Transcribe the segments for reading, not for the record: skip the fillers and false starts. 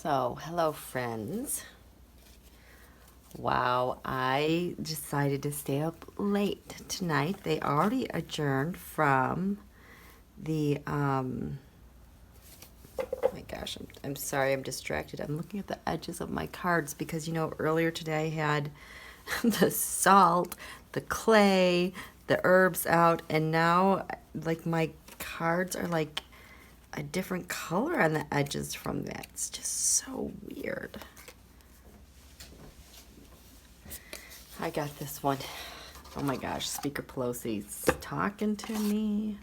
So, hello friends. Wow, I decided to stay up late tonight. They already adjourned from the, oh my gosh, I'm sorry, I'm distracted. I'm looking at the edges of my cards because, earlier today I had the salt, the clay, the herbs out, and now, my cards are a different color on the edges from that. It's just so weird. I got this one. Oh my gosh, Speaker Pelosi's talking to me.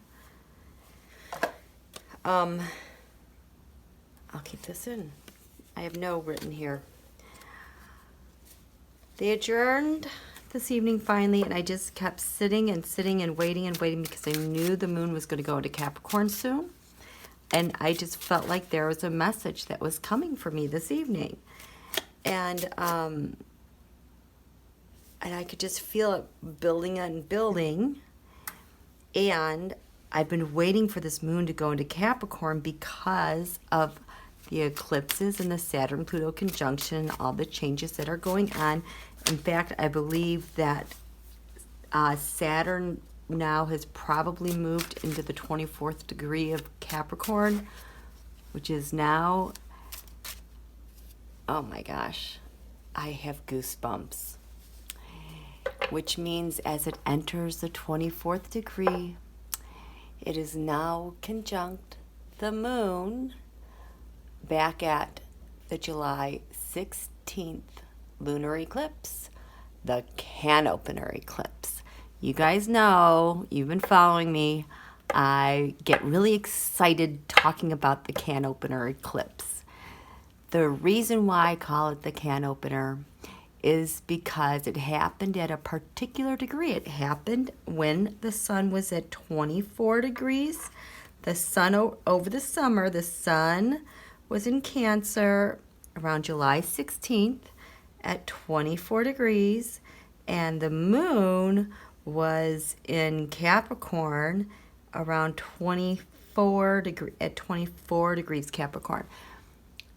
I'll keep this in. I have no written here. They adjourned this evening finally, and I just kept sitting and waiting because I knew the moon was going to go into Capricorn soon. And I just felt like there was a message that was coming for me this evening. And I could just feel it building and building. And I've been waiting for this moon to go into Capricorn because of the eclipses and the Saturn-Pluto conjunction and all the changes that are going on. In fact, I believe that Saturn now has probably moved into the 24th degree of Capricorn, which is now, oh my gosh, I have goosebumps. Which means as it enters the 24th degree, it is now conjunct the moon back at the July 16th lunar eclipse, the CANOPENER eclipse. You guys know, you've been following me, I get really excited talking about the CANOPENER eclipse. The reason why I call it the CANOPENER is because it happened at a particular degree. It happened when the sun was at 24 degrees. The sun, over the summer, the sun was in Cancer around July 16th at 24 degrees, and the moon was in Capricorn around 24 degrees Capricorn.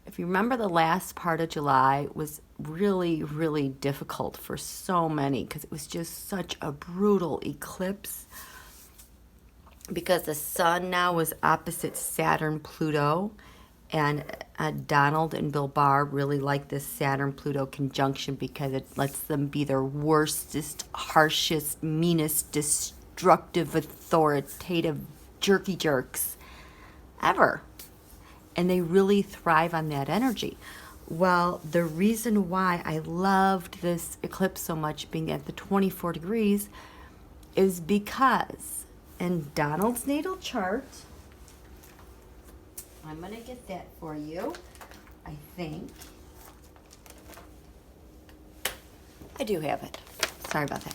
If you remember, the last part of July was really, really difficult for so many because it was just such a brutal eclipse because the sun now was opposite Saturn, Pluto, and Donald and Bill Barr really like this Saturn-Pluto conjunction because it lets them be their worstest, harshest, meanest, destructive, authoritative jerky jerks ever. And they really thrive on that energy. Well, the reason why I loved this eclipse so much being at the 24 degrees is because in Donald's natal chart, I'm going to get that for you, I think. I do have it. Sorry about that.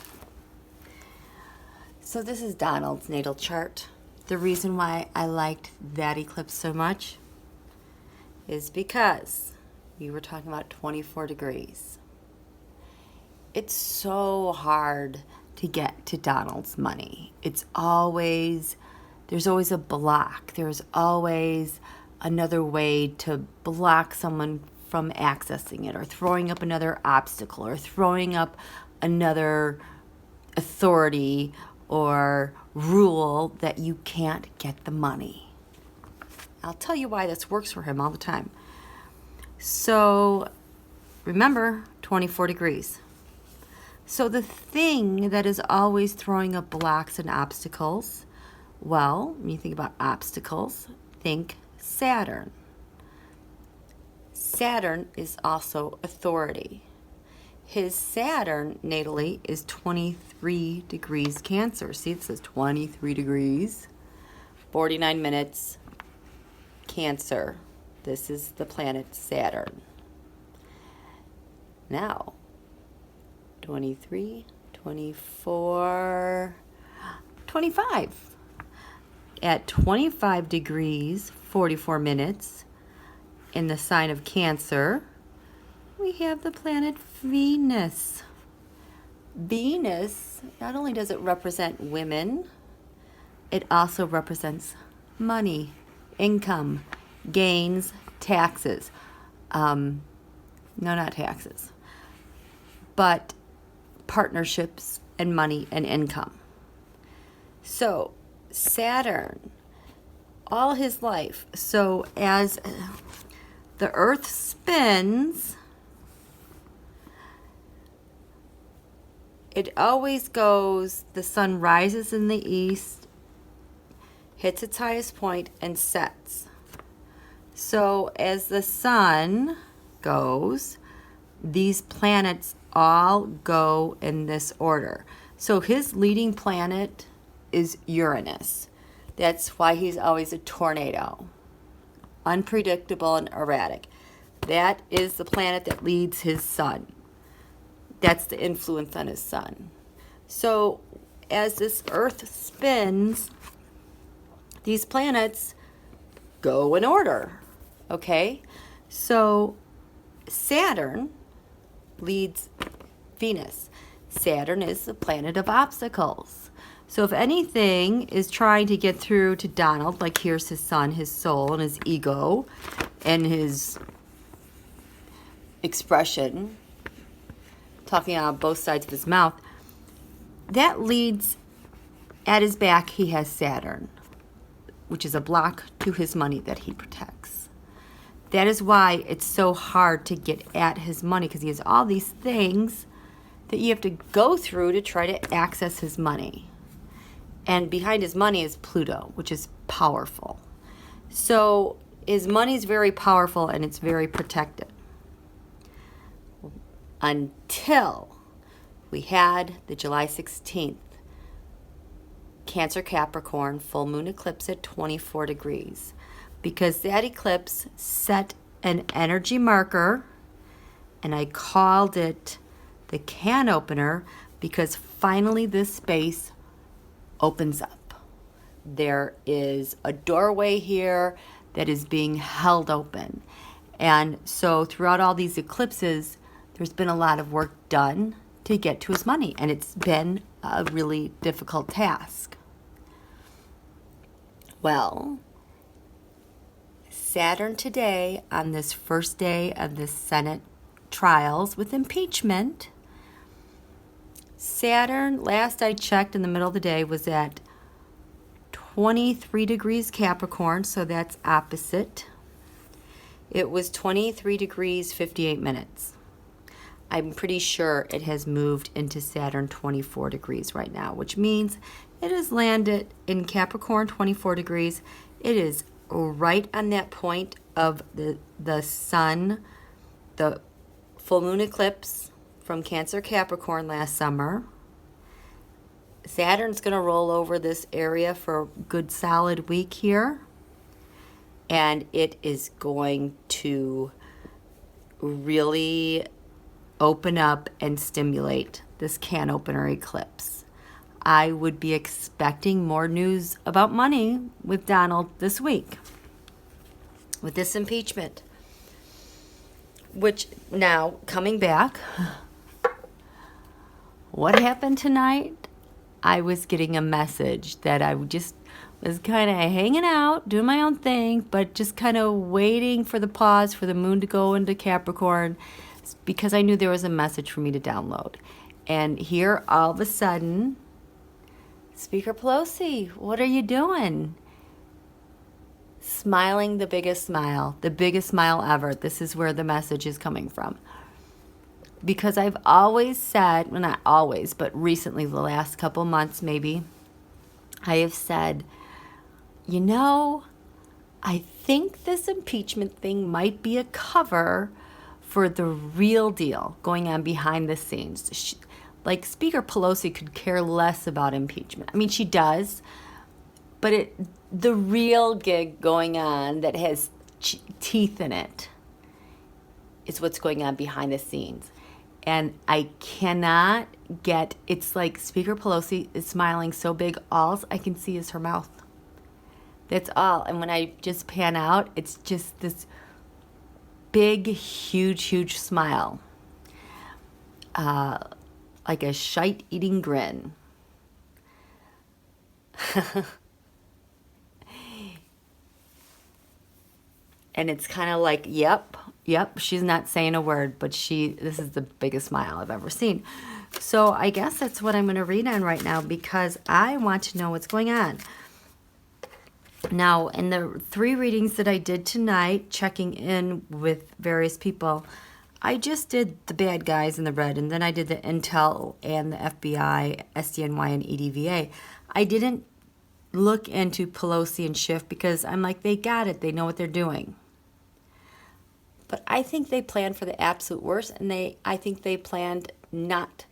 So this is Donald's natal chart. The reason why I liked that eclipse so much is because you were talking about 24 degrees. It's so hard to get to Donald's money. There's always a block. There's always another way to block someone from accessing it, or throwing up another obstacle, or throwing up another authority or rule that you can't get the money. I'll tell you why this works for him all the time. So remember, 24 degrees. So the thing that is always throwing up blocks and obstacles, well, when you think about obstacles, think Saturn. Saturn is also authority. His Saturn natally is 23 degrees Cancer. See, it says 23 degrees, 49 minutes, Cancer. This is the planet Saturn. Now, 23, 24, 25. At 25 degrees, 44 minutes, in the sign of Cancer, we have the planet Venus. Venus, not only does it represent women, it also represents money, income, gains, taxes. No, not taxes, but partnerships and money and income. So Saturn, all his life, so as the earth spins, it always goes, the sun rises in the east, hits its highest point, and sets. So as the sun goes, these planets all go in this order. So his leading planet is Uranus. That's why he's always a tornado. Unpredictable and erratic. That is the planet that leads his sun. That's the influence on his sun. So as this earth spins, these planets go in order. Okay? So Saturn leads Venus. Saturn is the planet of obstacles. So if anything is trying to get through to Donald, like here's his sun, his soul, and his ego, and his expression, talking out both sides of his mouth, that leads, at his back, he has Saturn, which is a block to his money that he protects. That is why it's so hard to get at his money, because he has all these things that you have to go through to try to access his money. And behind his money is Pluto, which is powerful. So his money is very powerful and it's very protected. Until we had the July 16th Cancer Capricorn full moon eclipse at 24 degrees. Because that eclipse set an energy marker, and I called it the can opener, because finally this space opens up. There is a doorway here that is being held open. And so throughout all these eclipses, there's been a lot of work done to get to his money, and it's been a really difficult task. Well, Saturn today, on this first day of the Senate trials with impeachment, Saturn, last I checked in the middle of the day, was at 23 degrees Capricorn, so that's opposite. It was 23 degrees 58 minutes. I'm pretty sure it has moved into Saturn 24 degrees right now, which means it has landed in Capricorn 24 degrees. It is right on that point of the sun, the full moon eclipse from Cancer Capricorn last summer. Saturn's going to roll over this area for a good solid week here. And it is going to really open up and stimulate this can opener eclipse. I would be expecting more news about money with Donald this week, with this impeachment. Which, now, coming back, what happened tonight? I was getting a message that I just was kind of hanging out, doing my own thing, but just kind of waiting for the pause for the moon to go into Capricorn, because I knew there was a message for me to download. And here, all of a sudden, Speaker Pelosi, what are you doing? Smiling the biggest smile ever. This is where the message is coming from. Because I've always said, well, not always, but recently, the last couple months maybe, I have said, you know, I think this impeachment thing might be a cover for the real deal going on behind the scenes. Like, Speaker Pelosi could care less about impeachment. I mean, she does, but the real gig going on that has teeth in it is what's going on behind the scenes. And I cannot get, it's like Speaker Pelosi is smiling so big, all I can see is her mouth. That's all. And when I just pan out, it's just this big, huge smile. Like a shite-eating grin. And it's kind of like, yep, Yep, she's not saying a word, but this is the biggest smile I've ever seen. So I guess that's what I'm going to read on right now because I want to know what's going on. Now, in the 3 readings that I did tonight, checking in with various people, I just did the bad guys in the red, and then I did the Intel and the FBI, SDNY, and EDVA. I didn't look into Pelosi and Schiff because I'm like, they got it. They know what they're doing. But I think they planned for the absolute worst, and I think they planned not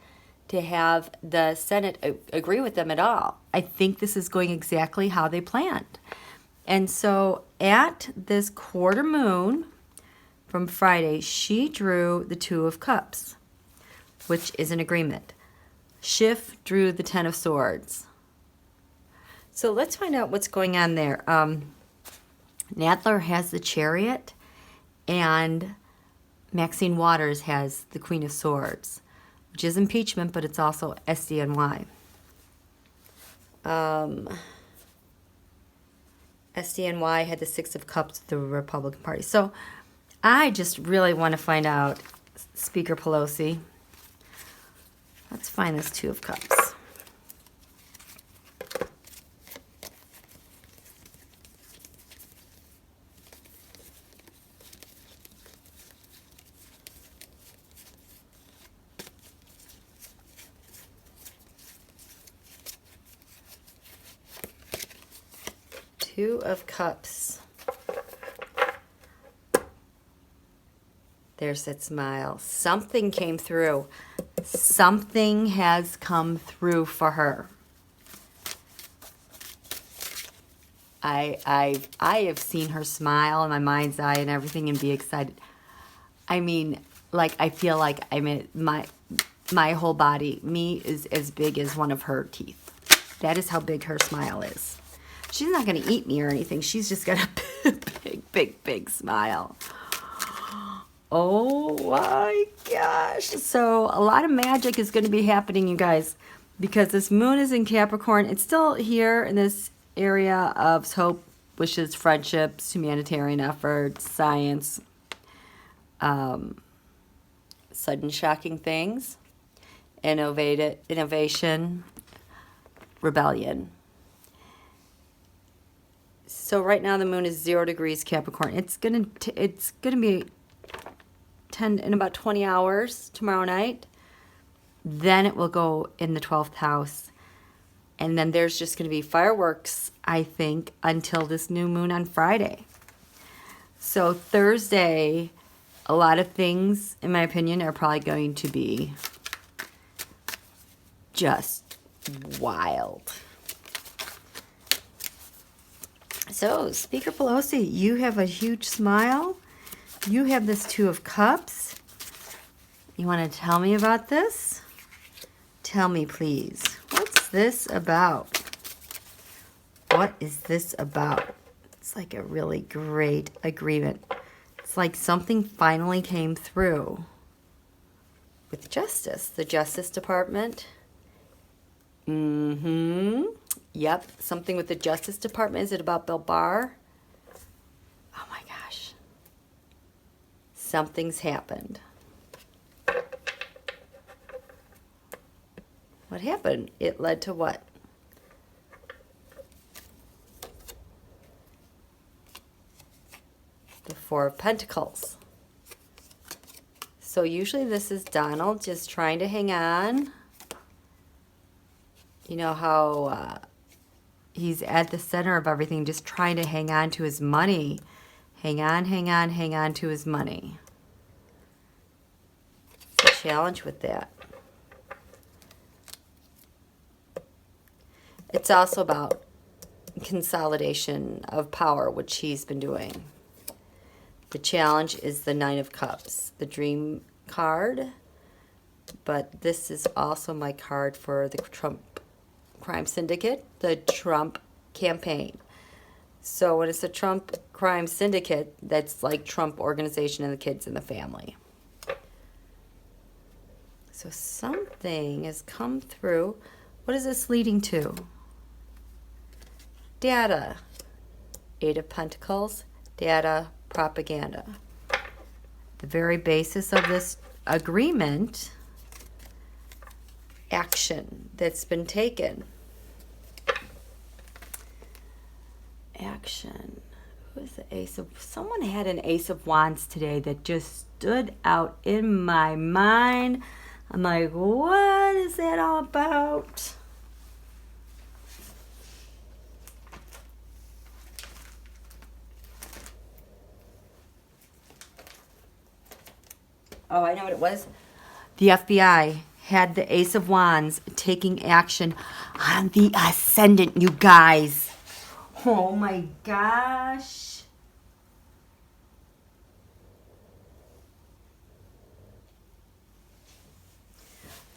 to have the Senate agree with them at all. I think this is going exactly how they planned. And so at this quarter moon from Friday, she drew the 2 of Cups, which is an agreement. Schiff drew the 10 of Swords. So let's find out what's going on there. Nadler has the Chariot, and Maxine Waters has the Queen of Swords, which is impeachment, but it's also SDNY. SDNY had the 6 of Cups, the Republican Party. So I just really want to find out, Speaker Pelosi. Let's find this 2 of Cups. Two of Cups. There's that smile. Something came through. Something has come through for her. I have seen her smile in my mind's eye and everything and be excited. I mean, like, I feel like my whole body, me, is as big as one of her teeth. That is how big her smile is. She's not going to eat me or anything. She's just got a big smile. Oh my gosh. So a lot of magic is going to be happening, you guys, because this moon is in Capricorn. It's still here in this area of hope, wishes, friendships, humanitarian efforts, science, sudden shocking things, innovation, rebellion. So right now the moon is 0 degrees Capricorn. It's gonna be in about 20 hours tomorrow night. Then it will go in the 12th house. And then there's just going to be fireworks, I think, until this new moon on Friday. So Thursday, a lot of things, in my opinion, are probably going to be just wild. So, Speaker Pelosi, you have a huge smile. You have this 2 of Cups. You want to tell me about this? Tell me, please. What's this about? What is this about? It's like a really great agreement. It's like something finally came through with justice. The Justice Department. Yep, something with the Justice Department. Is it about Bill Barr? Oh my gosh. Something's happened. What happened? It led to what? The 4 of Pentacles. So usually this is Donald just trying to hang on. You know how he's at the center of everything, just trying to hang on to his money. Hang on to his money. It's a challenge with that. It's also about consolidation of power, which he's been doing. The challenge is the 9 of Cups, the dream card. But this is also my card for the Trump crime syndicate, the Trump campaign. So when it's a Trump crime syndicate, that's like Trump organization and the kids and the family. So something has come through. What is this leading to? Data. 8 of Pentacles, data, propaganda. the very basis of this agreement, action that's been taken. Action. Who is the Ace of... Someone had an Ace of Wands today that just stood out in my mind. I'm like, what is that all about? Oh, I know what it was. The FBI had the Ace of Wands taking action on the ascendant, you guys. Oh my gosh.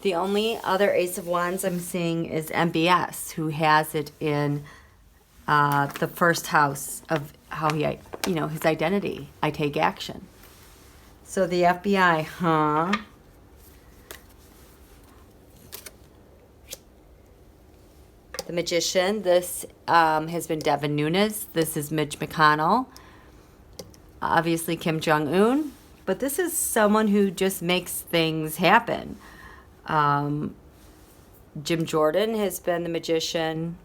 The only other Ace of Wands I'm seeing is MBS, who has it in the first house of how he, his identity. I take action. So the FBI, huh? The Magician, this has been Devin Nunes. This is Mitch McConnell. Obviously Kim Jong-un. But this is someone who just makes things happen. Jim Jordan has been the Magician.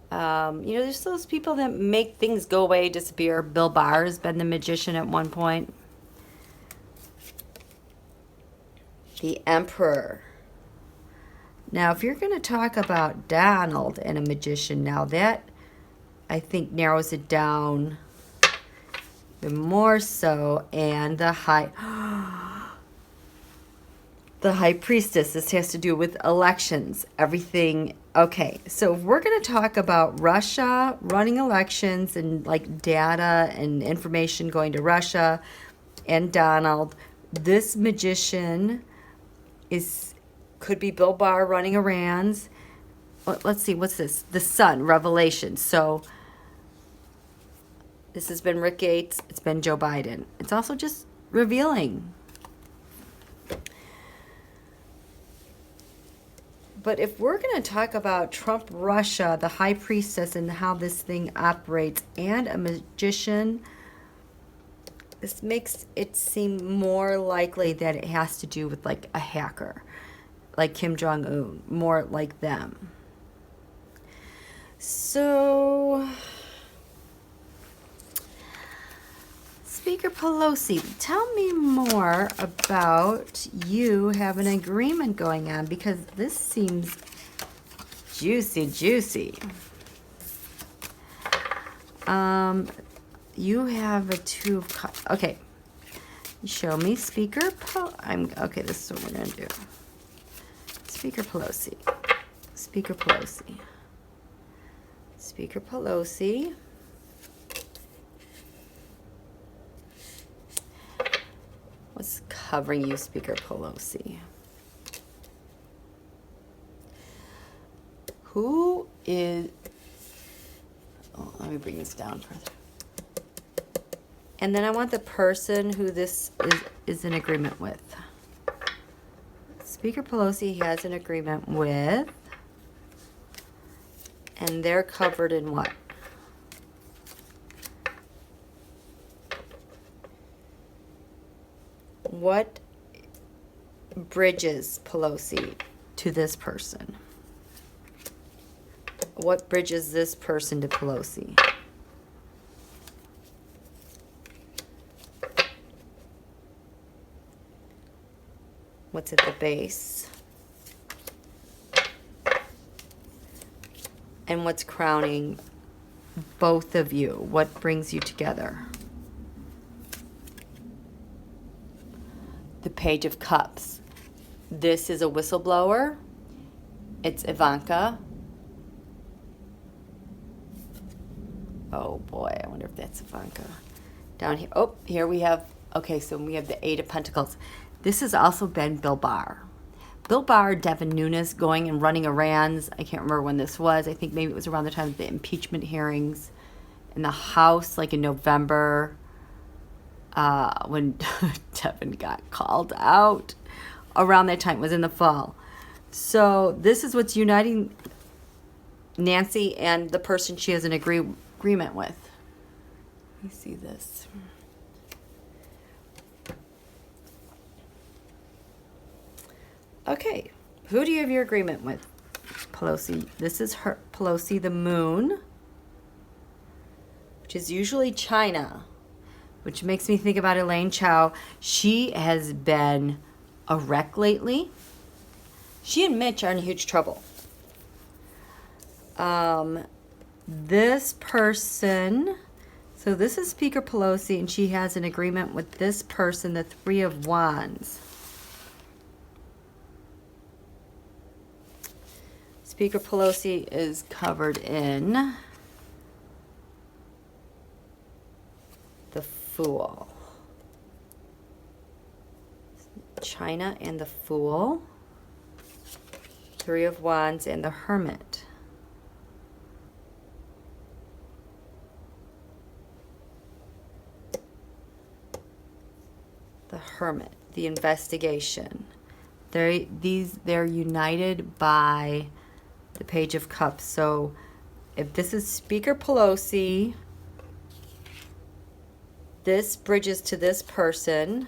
There's those people that make things go away, disappear. Bill Barr has been the Magician at one point. The Emperor. Now, if you're going to talk about Donald and a Magician, now that, I think, narrows it down even more so. And the High Priestess. This has to do with elections, everything. Okay, so if we're going to talk about Russia running elections and like data and information going to Russia and Donald, this Magician could be Bill Barr running Iran's. Let's see, what's this? The Sun, Revelation. So this has been Rick Gates. It's been Joe Biden. It's also just revealing. But if we're going to talk about Trump, Russia, the High Priestess, and how this thing operates, and a Magician, this makes it seem more likely that it has to do with like a hacker, like Kim Jong-un, more like them. So, Speaker Pelosi, tell me more about you have an agreement going on, because this seems juicy. You have a Two of Cups. Okay. Show me Speaker okay, this is what we're going to do. Speaker Pelosi. Speaker Pelosi. Speaker Pelosi. What's covering you, Speaker Pelosi? Who is... Oh, let me bring this down further. And then I want the person who this is in agreement with. Speaker Pelosi has an agreement with, and they're covered in what? What bridges Pelosi to this person? What bridges this person to Pelosi? What's at the base? And what's crowning both of you? What brings you together? The Page of Cups. This is a whistleblower. It's Ivanka. Oh boy, I wonder if that's Ivanka. Down here. Oh, here we have, okay, so we have the Eight of Pentacles. This has also been Bill Barr. Bill Barr, Devin Nunes going and running Iran's. I can't remember when this was. I think maybe it was around the time of the impeachment hearings in the House, like in November, when Devin got called out. Around that time, it was in the fall. So this is what's uniting Nancy and the person she has an agreement with. Let me see this. Okay, who do you have your agreement with? Pelosi. This is her, Pelosi, the moon, which is usually China, which makes me think about Elaine Chao. She has been a wreck lately. She and Mitch are in huge trouble. This person, so this is Speaker Pelosi, and she has an agreement with this person, the Three of Wands. Speaker Pelosi is covered in the Fool. China and the Fool. Three of Wands and the Hermit. The Hermit, the investigation. They're united by the Page of Cups. So if this is Speaker Pelosi, this bridges to this person.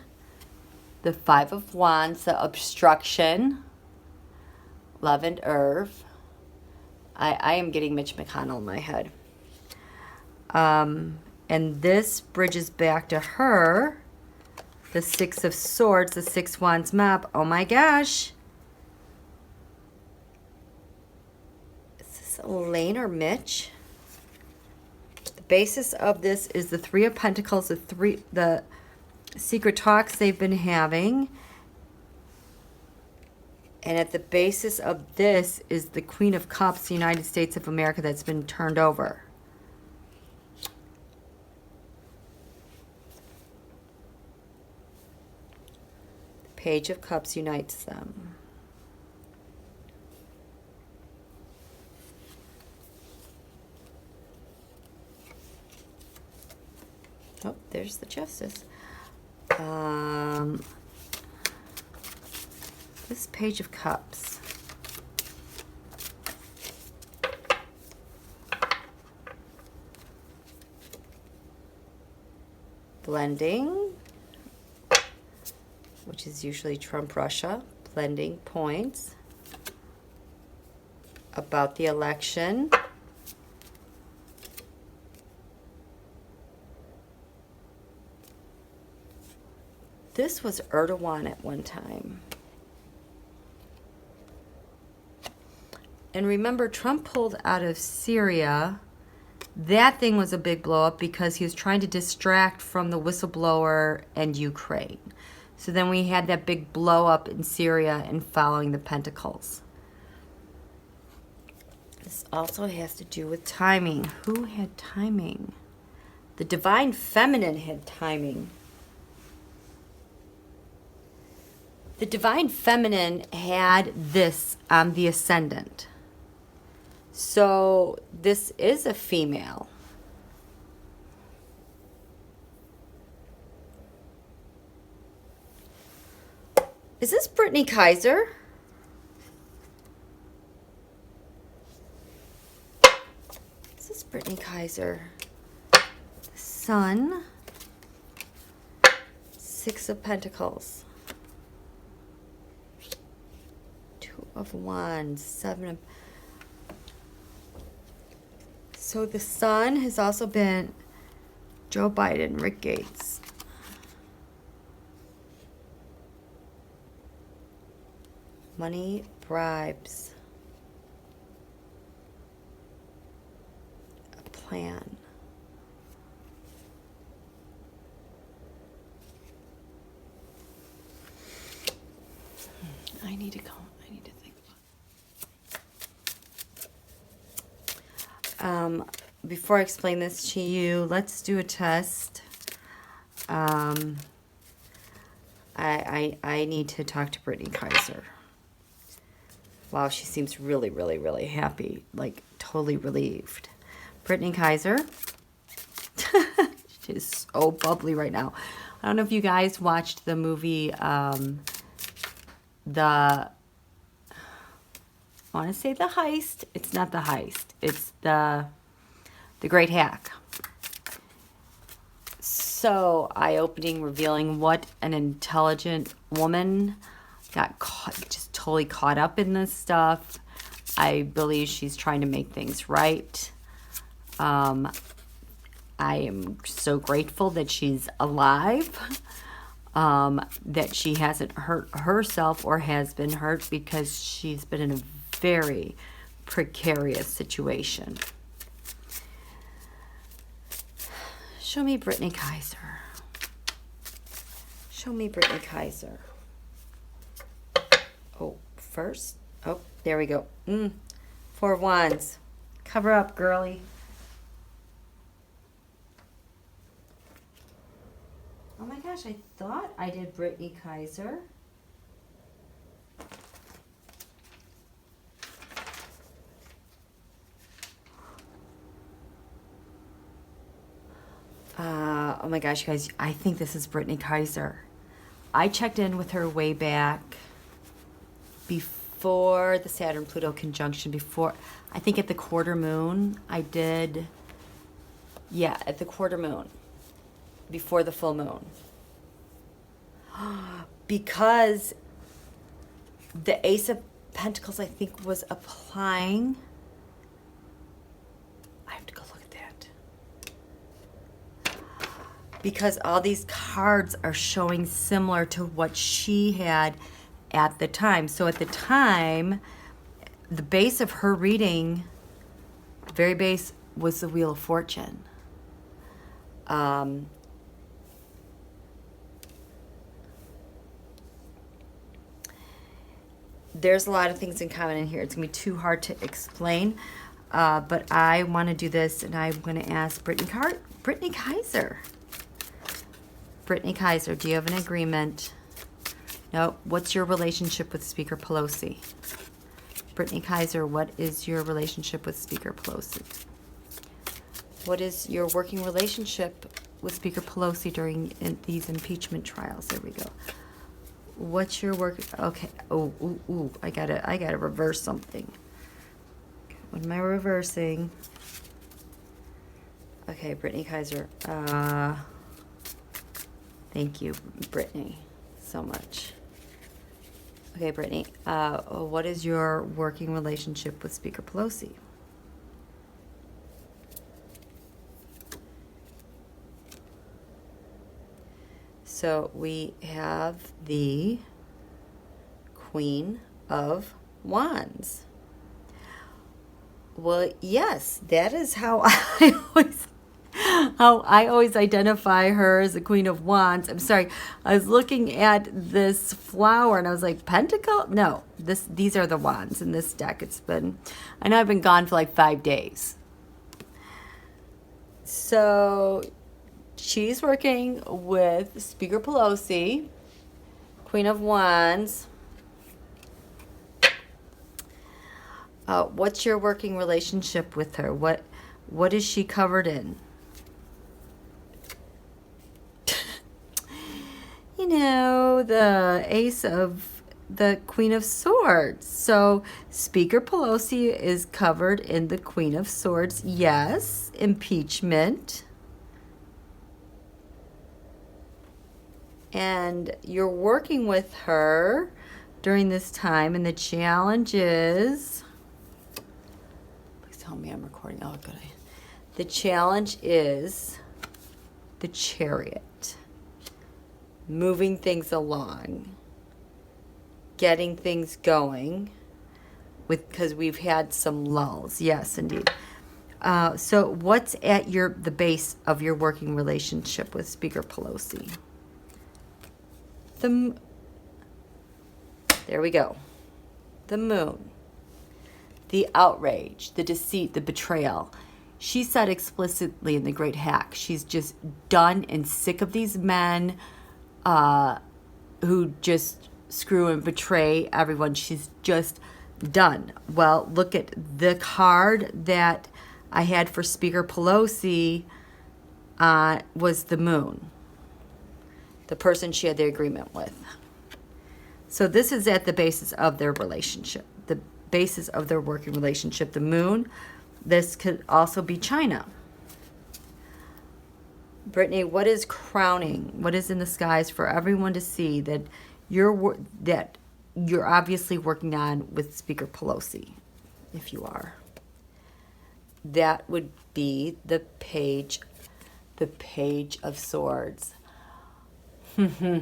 The Five of Wands, the obstruction, love and Irv. I am getting Mitch McConnell in my head. And this bridges back to her. The Six of Swords, the Six Wands map. Oh my gosh. Is this Elaine or Mitch? The basis of this is the Three of Pentacles, the secret talks they've been having. And at the basis of this is the Queen of Cups, the United States of America, that's been turned over. The Page of Cups unites them. Oh, there's the Justice. This Page of Cups. Blending, which is usually Trump-Russia. Blending points about the election. This was Erdogan at one time. And remember, Trump pulled out of Syria. That thing was a big blow up because he was trying to distract from the whistleblower and Ukraine. So then we had that big blow up in Syria and following the Pentacles. This also has to do with timing. Who had timing? The Divine Feminine had timing. The Divine Feminine had this on the Ascendant. So this is a female. Is this Brittany Kaiser? Is this Brittany Kaiser? The Sun. Six of Pentacles. Two of Wands. Seven of... So the Sun has also been Joe Biden, Rick Gates. Money, bribes, a plan. I need to think. Before I explain this to you, let's do a test. I need to talk to Brittany Kaiser. Wow, she seems really, really, really happy. Like, totally relieved. Brittany Kaiser. She's so bubbly right now. I don't know if you guys watched the movie, I want to say The Heist. It's not The Heist. It's The Great Hack. So eye-opening, revealing what an intelligent woman got just totally caught up in this stuff. I believe she's trying to make things right. I am so grateful that she's alive, that she hasn't hurt herself or has been hurt, because she's been in a very precarious situation. Show me Brittany Kaiser. Show me Brittany Kaiser. Oh, first. Oh, there we go. 4 Wands. Cover up, girly. Oh my gosh, I thought I did Brittany Kaiser. Oh my gosh, you guys, I think this is Brittany Kaiser. I checked in with her way back before the Saturn-Pluto conjunction, before, I think at the quarter moon, I did, yeah, at the quarter moon, before the full moon. Because the Ace of Pentacles, I think, was applying. I have to go look at that. Because all these cards are showing similar to what she had at the time. So at the time, the base of her reading, the very base, was the Wheel of Fortune. There's a lot of things in common in here. It's going to be too hard to explain. But I want to do this, and I'm going to ask Brittany Kaiser. Brittany Kaiser, do you have an agreement? No. What's your relationship with Speaker Pelosi? Brittany Kaiser, what is your relationship with Speaker Pelosi? What is your working relationship with Speaker Pelosi during these impeachment trials? There we go. What's your work? Okay. Oh, I gotta reverse something. What am I reversing? Okay, Brittany Kaiser. Thank you, Brittany, so much. Okay, Brittany. What is your working relationship with Speaker Pelosi? So we have the Queen of Wands. Well, yes, that is how I always identify her as the Queen of Wands. I'm sorry, I was looking at this flower and I was like, Pentacle? No, these are the wands in this deck. I know I've been gone for like 5 days. So she's working with Speaker Pelosi, Queen of Wands. What's your working relationship with her? What is she covered in? You know, the Ace of the Queen of Swords. So Speaker Pelosi is covered in the Queen of Swords. Yes, impeachment. And you're working with her during this time, and the challenge is, please tell me I'm recording. Oh, good. The challenge is the Chariot. Moving things along, getting things going, because we've had some lulls. Yes, indeed. So what's at the base of your working relationship with Speaker Pelosi? There we go. The Moon. The outrage, the deceit, the betrayal. She said explicitly in The Great Hack, she's just done and sick of these men who just screw and betray everyone. She's just done. Well, look at the card that I had for Speaker Pelosi was the Moon. The person she had the agreement with. So this is at the basis of their relationship, the basis of their working relationship. The Moon, this could also be China. Brittany, what is crowning? What is in the skies for everyone to see that you're obviously working on with Speaker Pelosi, if you are. That would be the Page of Swords. The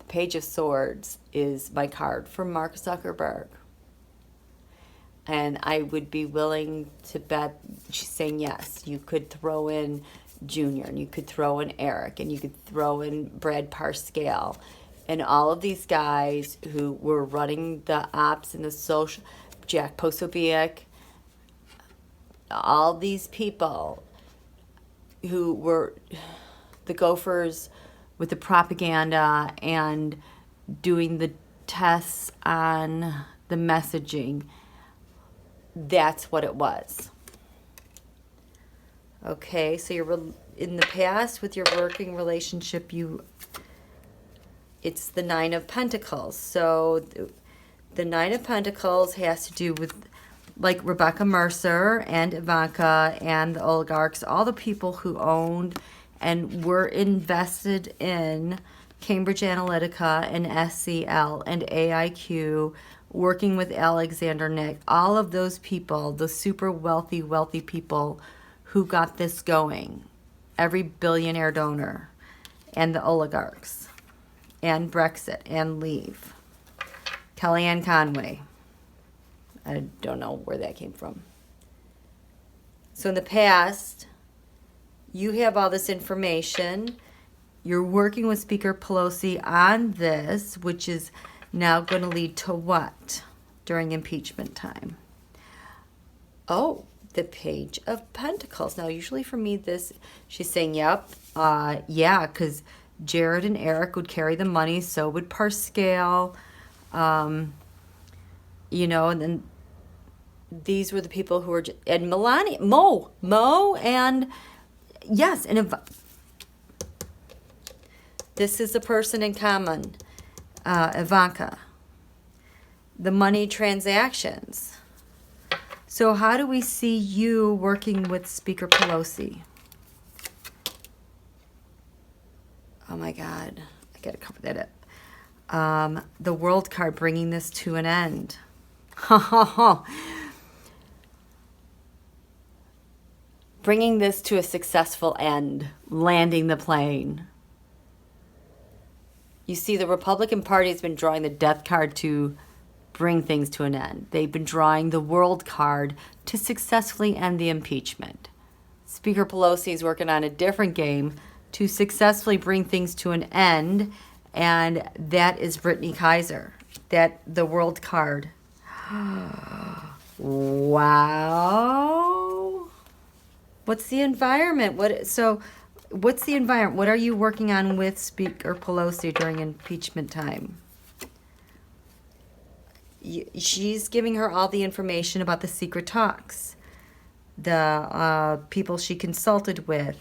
Page of Swords is my card for Mark Zuckerberg. And I would be willing to bet, she's saying yes, you could throw in Junior, and you could throw in Eric, and you could throw in Brad Parscale, and all of these guys who were running the ops and the social, Jack Posobiec, all these people who were the gophers with the propaganda and doing the tests on the messaging. That's what it was. Okay, so you're in the past with your working relationship, it's the Nine of Pentacles. So the Nine of Pentacles has to do with like Rebecca Mercer and Ivanka and the oligarchs, all the people who owned and were invested in Cambridge Analytica and SCL and AIQ, working with Alexander Nick, all of those people, the super wealthy people who got this going, every billionaire donor, and the oligarchs, and Brexit, and Leave, Kellyanne Conway. I don't know where that came from. So in the past, you have all this information. You're working with Speaker Pelosi on this, which is now going to lead to what during impeachment time? Oh, the Page of Pentacles. Now, usually for me, she's saying, yep, yeah, because Jared and Eric would carry the money, so would Parscale, and then these were the people who were, and Melania, Mo, and yes, and this is the person in common, Ivanka, the money transactions. So how do we see you working with Speaker Pelosi? Oh my God, I gotta cover that up. The World card, bringing this to an end. Bringing this to a successful end, landing the plane. You see, the Republican Party has been drawing the death card to bring things to an end. They've been drawing the World card to successfully end the impeachment. Speaker Pelosi is working on a different game to successfully bring things to an end, and that is Brittany Kaiser, the World card. Wow. What's the environment? What's the environment? What are you working on with Speaker Pelosi during impeachment time? She's giving her all the information about the secret talks, the people she consulted with,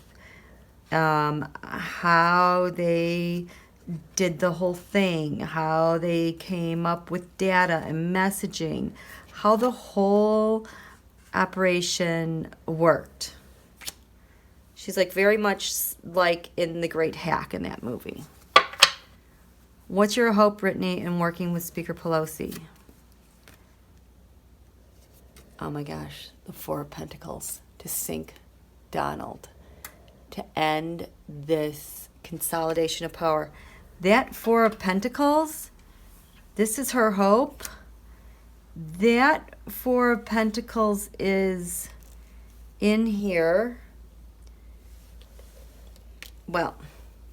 how they did the whole thing, how they came up with data and messaging, how the whole operation worked. She's like very much like in The Great Hack in that movie. What's your hope, Brittany, in working with Speaker Pelosi? Oh my gosh, the Four of Pentacles, to sink Donald, to end this consolidation of power. That Four of Pentacles, this is her hope. That Four of Pentacles is in here. Well,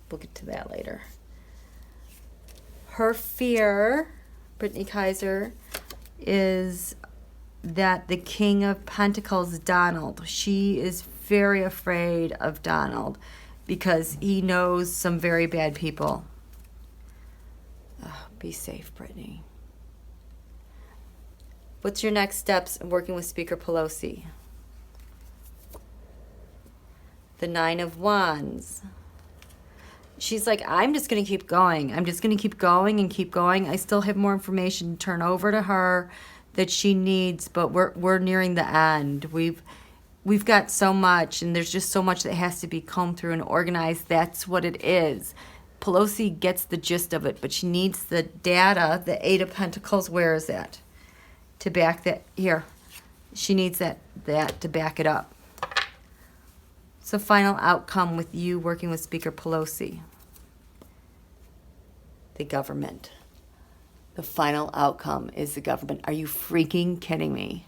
we'll get to that later. Her fear, Brittany Kaiser, is that the King of Pentacles, Donald, she is very afraid of Donald because he knows some very bad people. Oh, be safe, Brittany. What's your next steps in working with Speaker Pelosi? The Nine of Wands. She's like, I'm just going to keep going. I'm just going to keep going and keep going. I still have more information to turn over to her that she needs, but we're nearing the end. We've got so much, and there's just so much that has to be combed through and organized. That's what it is. Pelosi gets the gist of it, but she needs the data, the Eight of Pentacles. Where is that? To back that, here. She needs that to back it up. So final outcome with you working with Speaker Pelosi. The government. The final outcome is the government. Are you freaking kidding me?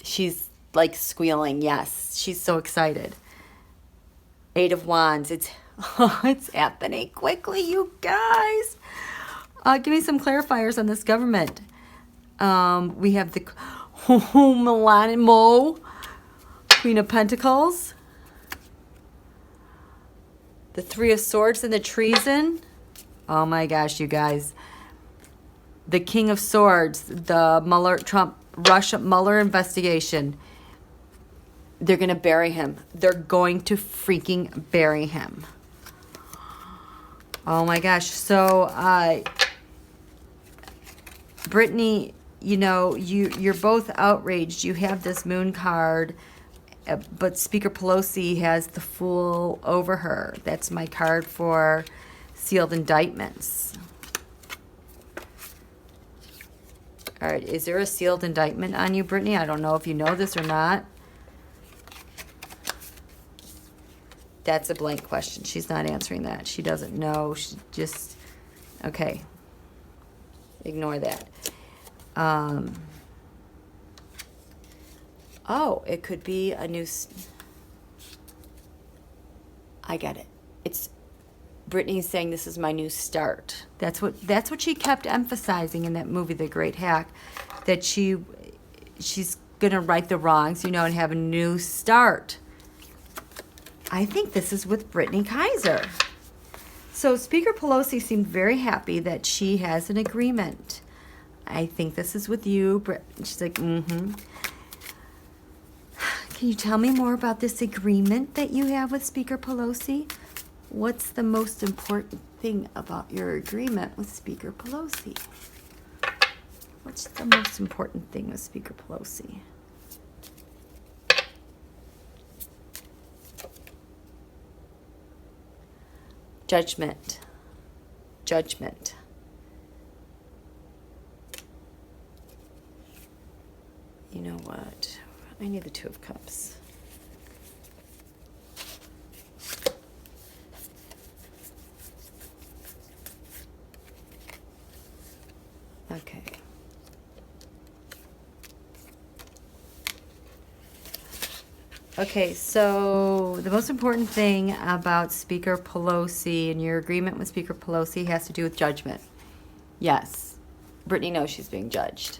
She's like squealing, yes. She's so excited. Eight of Wands. It's happening quickly, you guys. Give me some clarifiers on this government. We have the Mo, Queen of Pentacles. The Three of Swords and the treason. Oh my gosh, you guys. The King of Swords, the Russia Mueller investigation. They're going to bury him. They're going to freaking bury him. Oh my gosh. So, Brittany, you know, you're both outraged. You have this Moon card, but Speaker Pelosi has the Fool over her. That's my card for sealed indictments. All right, is there a sealed indictment on you, Brittany? I don't know if you know this or not. That's a blank question. She's not answering that. She doesn't know. She just, okay. Ignore that. Oh, it could be a new... I get it. It's Brittany's saying this is my new start. That's what she kept emphasizing in that movie, The Great Hack, that she's gonna right the wrongs, you know, and have a new start. I think this is with Brittany Kaiser. So Speaker Pelosi seemed very happy that she has an agreement. I think this is with you, Britt. She's like, mm-hmm. Can you tell me more about this agreement that you have with Speaker Pelosi? What's the most important thing about your agreement with Speaker Pelosi? What's the most important thing with Speaker Pelosi? Judgment. Judgment. You know what? I need the Two of Cups. Okay. Okay, so the most important thing about Speaker Pelosi and your agreement with Speaker Pelosi has to do with judgment. Yes, Brittany knows she's being judged.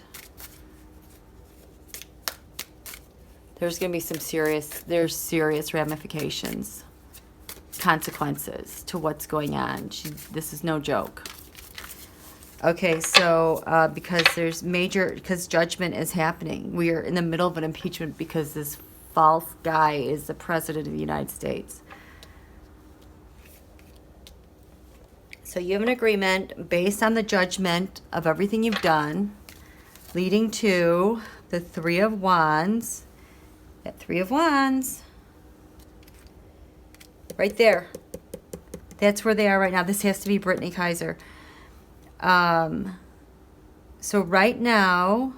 There's going to be there's serious ramifications, consequences to what's going on. This is no joke. Okay, so because judgment is happening. We are in the middle of an impeachment because this false guy is the president of the United States. So you have an agreement based on the judgment of everything you've done, leading to the Three of Wands. That Three of Wands. Right there. That's where they are right now. This has to be Brittany Kaiser. So right now,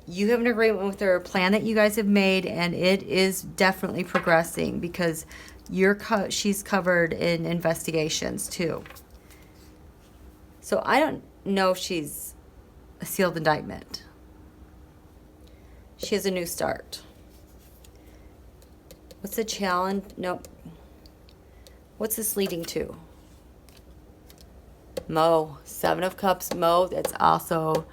you have an agreement with her, a plan that you guys have made, and it is definitely progressing because she's covered in investigations too. So I don't know if she's a sealed indictment. She has a new start. What's the challenge? Nope. What's this leading to? Mo, Seven of Cups, Mo, that's also,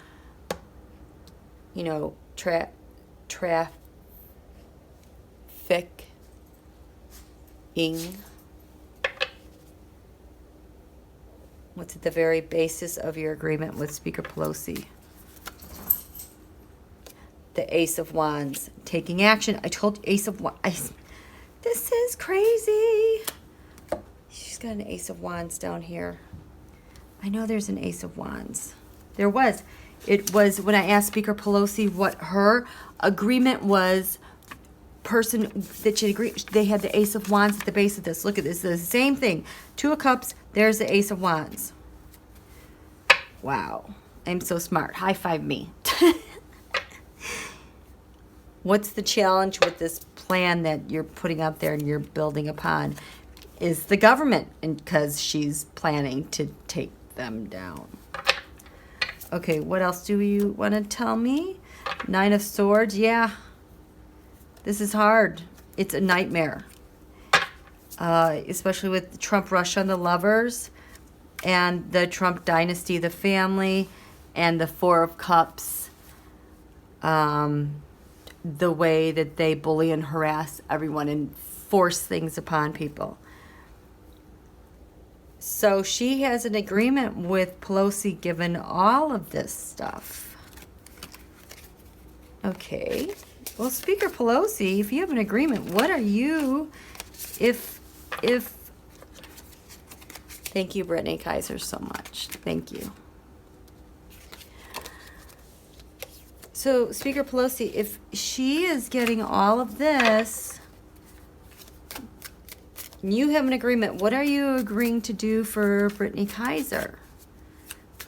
you know, trafficking. What's at the very basis of your agreement with Speaker Pelosi? The Ace of Wands, taking action. I told you, Ace of Wands. This is crazy. She's got an Ace of Wands down here. I know there's an Ace of Wands. There was. It was when I asked Speaker Pelosi what her agreement was person that should agree, they had the Ace of Wands at the base of this. Look at this. It's the same thing. Two of Cups. There's the Ace of Wands. Wow. I'm so smart. High five me. What's the challenge with this plan that you're putting out there and you're building upon? Is the government, and because she's planning to take them down. Okay, what else do you want to tell me? Nine of Swords. Yeah. This is hard. It's a nightmare. Especially with Trump, Russia, and the Lovers, and the Trump dynasty, the family, and the Four of Cups. The way that they bully and harass everyone and force things upon people. So she has an agreement with Pelosi given all of this stuff. Okay. Well, Speaker Pelosi, if you have an agreement, what are you, if, thank you, Brittany Kaiser, so much. Thank you. So, Speaker Pelosi, if she is getting all of this, you have an agreement, what are you agreeing to do for Brittany Kaiser?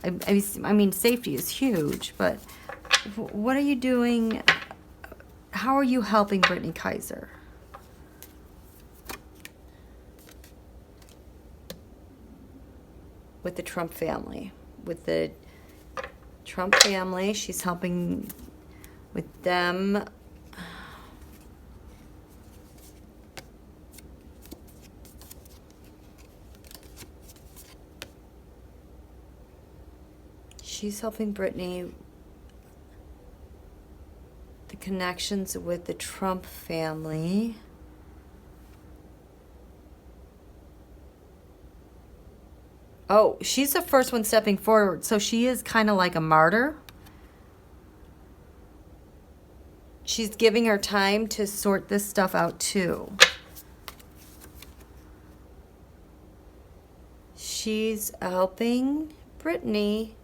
I mean, safety is huge, but what are you doing? How are you helping Brittany Kaiser? With the Trump family. With the Trump family, she's helping with them. She's helping Brittany, the connections with the Trump family. Oh, she's the first one stepping forward, so she is kind of like a martyr. She's giving her time to sort this stuff out too. She's helping Brittany,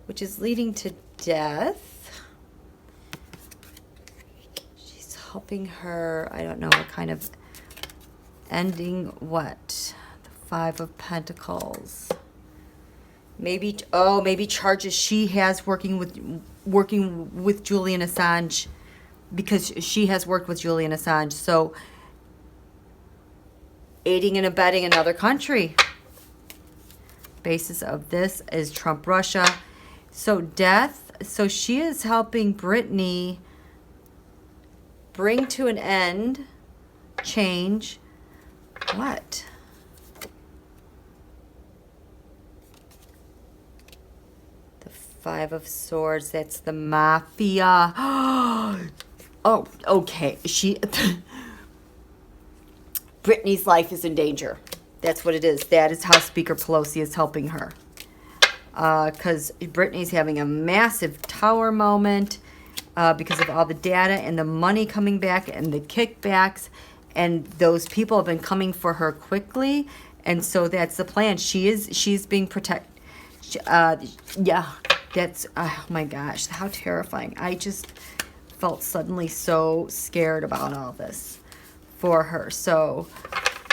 which is leading to death. She's helping her, I don't know what kind of ending, what? The Five of Pentacles. Maybe, oh, maybe charges she has working with Julian Assange, because she has worked with Julian Assange. So, aiding and abetting another country. Basis of this is Trump, Russia. So death. So she is helping Brittany bring to an end, change. What? The Five of Swords. That's the mafia. Oh, okay. Brittany's life is in danger. That's what it is. That is how Speaker Pelosi is helping her. Because Brittany's having a massive tower moment because of all the data and the money coming back and the kickbacks. And those people have been coming for her quickly. And so that's the plan. She's being protected. Yeah, that's, oh my gosh, how terrifying. I just felt suddenly so scared about all this for her. So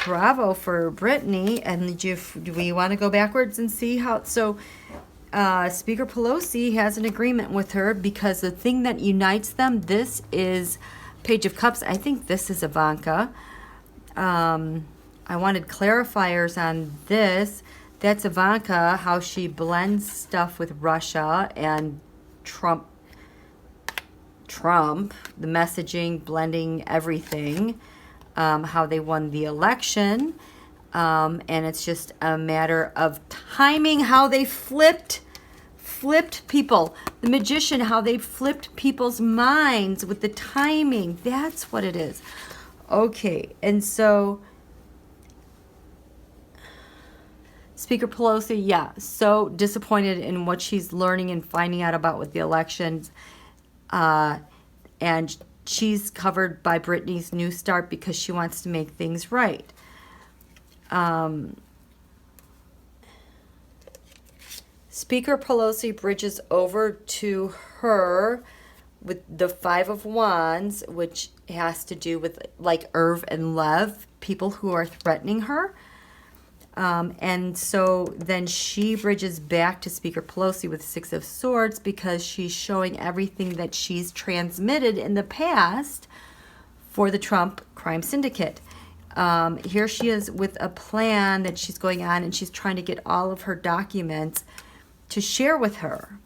bravo for Brittany. And do we want to go backwards and see how? So Speaker Pelosi has an agreement with her because the thing that unites them, this is Page of Cups. I think this is Ivanka. I wanted clarifiers on this. That's Ivanka, how she blends stuff with Russia and Trump, the messaging, blending everything, how they won the election, and it's just a matter of timing, how they flipped people. The magician, how they flipped people's minds with the timing. That's what it is. Okay, and so Speaker Pelosi, yeah, so disappointed in what she's learning and finding out about with the elections. And she's covered by Brittany's New Start because she wants to make things right. Speaker Pelosi bridges over to her with the Five of Wands, which has to do with like Irv and Lev, people who are threatening her. And so then she bridges back to Speaker Pelosi with Six of Swords because she's showing everything that she's transmitted in the past for the Trump crime syndicate. Here she is with a plan that she's going on, and she's trying to get all of her documents to share with her.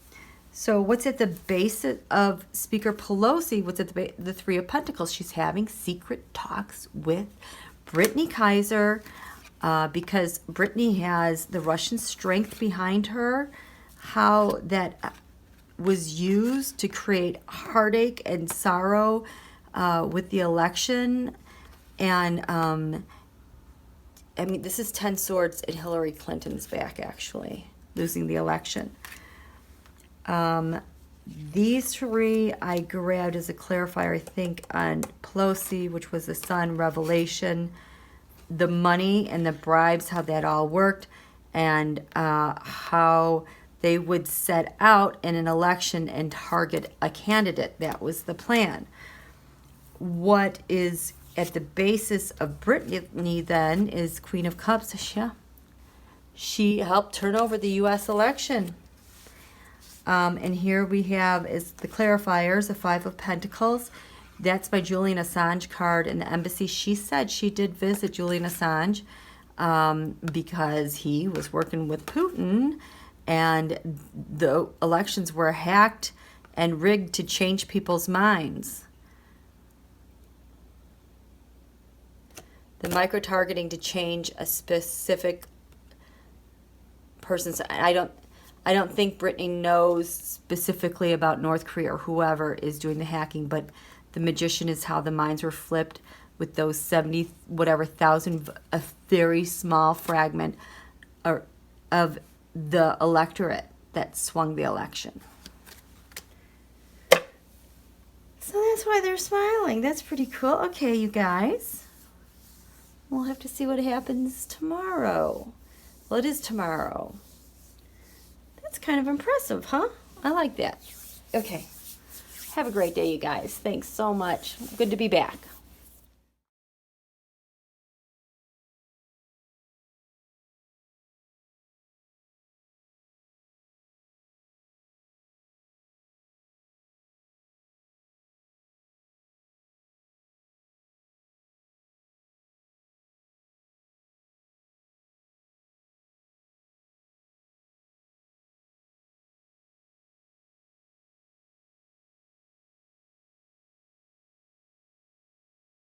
So what's at the base of Speaker Pelosi? What's at the Three of Pentacles? She's having secret talks with Brittany Kaiser, because Brittany has the Russian strength behind her, how that was used to create heartache and sorrow with the election. And I mean, this is 10 swords at Hillary Clinton's back, actually, losing the election. These three I grabbed as a clarifier, I think, on Pelosi, which was the Sun, Revelation, the money and the bribes, how that all worked, and how they would set out in an election and target a candidate. That was the plan. What is at the basis of Brittany then is Queen of Cups. Yeah. She helped turn over the U.S. election. And here we have is the clarifiers, the Five of Pentacles. That's by Julian Assange card in the embassy. She said she did visit Julian Assange because he was working with Putin, and the elections were hacked and rigged to change people's minds. The micro-targeting to change a specific person's... I don't think Brittany knows specifically about North Korea or whoever is doing the hacking, but the magician is how the minds were flipped with those 70 whatever thousand, a very small fragment of the electorate that swung the election. So that's why they're smiling. That's pretty cool. Okay, you guys. We'll have to see what happens tomorrow. Well, it is tomorrow. That's kind of impressive, huh? I like that. Okay. Have a great day, you guys. Thanks so much. Good to be back.